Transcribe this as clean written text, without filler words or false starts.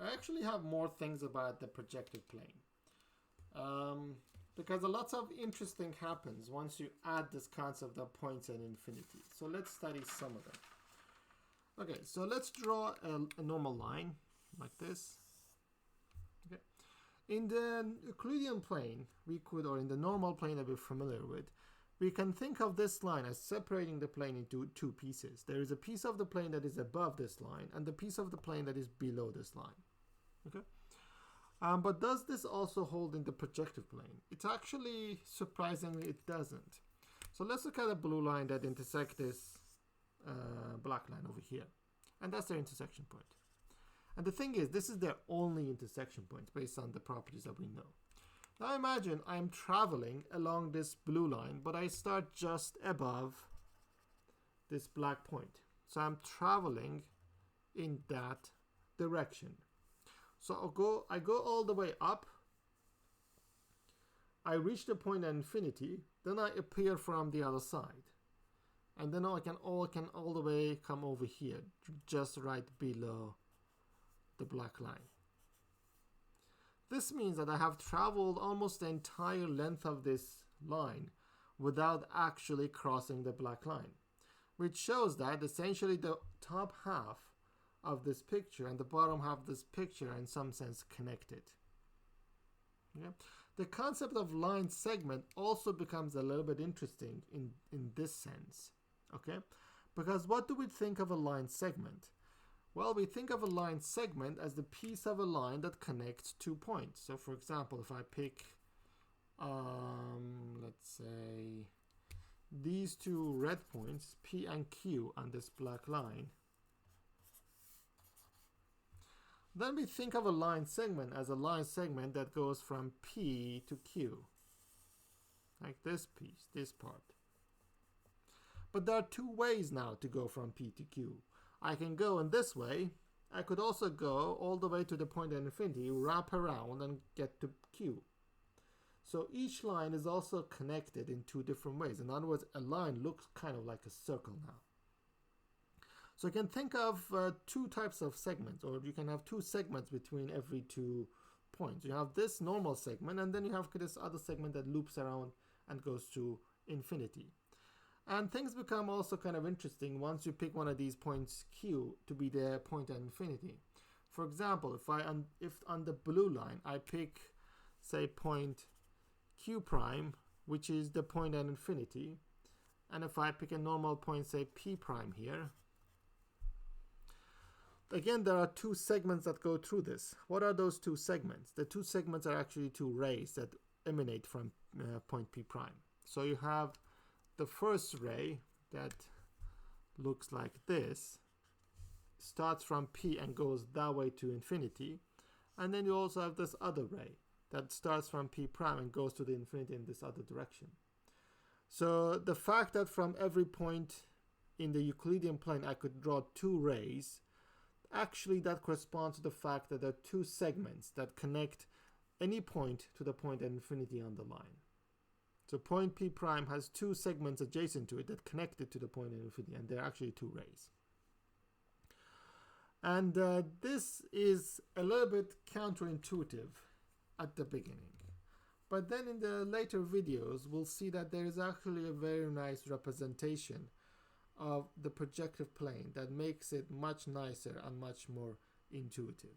I actually have more things about the projective plane. Because a lot of interesting happens once you add this concept of points and infinity. So let's study some of them. Okay, so let's draw a normal line like this. Okay. In the Euclidean plane, we could, or in the normal plane that we're familiar with, we can think of this line as separating the plane into two pieces. There is a piece of the plane that is above this line and the piece of the plane that is below this line. Okay. But does this also hold in the projective plane? It's actually, surprisingly, it doesn't. So let's look at a blue line that intersects this black line over here. And that's their intersection point. And the thing is, this is their only intersection point based on the properties that we know. Now imagine I'm traveling along this blue line, but I start just above this black point. So I'm traveling in that direction. So I go all the way up. I reach the point at infinity. Then I appear from the other side. And then I can all the way come over here, just right below the black line. This means that I have traveled almost the entire length of this line without actually crossing the black line, which shows that essentially the top half of this picture and the bottom half of this picture are in some sense connected. Yeah. The concept of line segment also becomes a little bit interesting in this sense. Okay, because what do we think of a line segment? Well, we think of a line segment as the piece of a line that connects 2 points. So for example, if I pick, let's say, these two red points, P and Q, on this black line, then we think of a line segment as a line segment that goes from P to Q, like this piece, this part. But there are two ways now to go from P to Q. I can go in this way. I could also go all the way to the point at infinity, wrap around, and get to Q. So each line is also connected in two different ways. In other words, a line looks kind of like a circle now. So you can think of two types of segments, or you can have two segments between every 2 points. You have this normal segment, and then you have this other segment that loops around and goes to infinity. And things become also kind of interesting once you pick one of these points Q to be the point at infinity. For example, if on the blue line I pick, say, point Q prime, which is the point at infinity, and if I pick a normal point, say P prime here, again, there are two segments that go through this. What are those two segments? The two segments are actually two rays that emanate from point P prime. So you have the first ray that looks like this, starts from P and goes that way to infinity. And then you also have this other ray that starts from P prime and goes to the infinity in this other direction. So the fact that from every point in the Euclidean plane I could draw two rays, actually that corresponds to the fact that there are two segments that connect any point to the point at infinity on the line. So point P prime has two segments adjacent to it that connect it to the point at infinity, and they're actually two rays. And this is a little bit counterintuitive at the beginning. But then in the later videos, we'll see that there is actually a very nice representation of the projective plane that makes it much nicer and much more intuitive.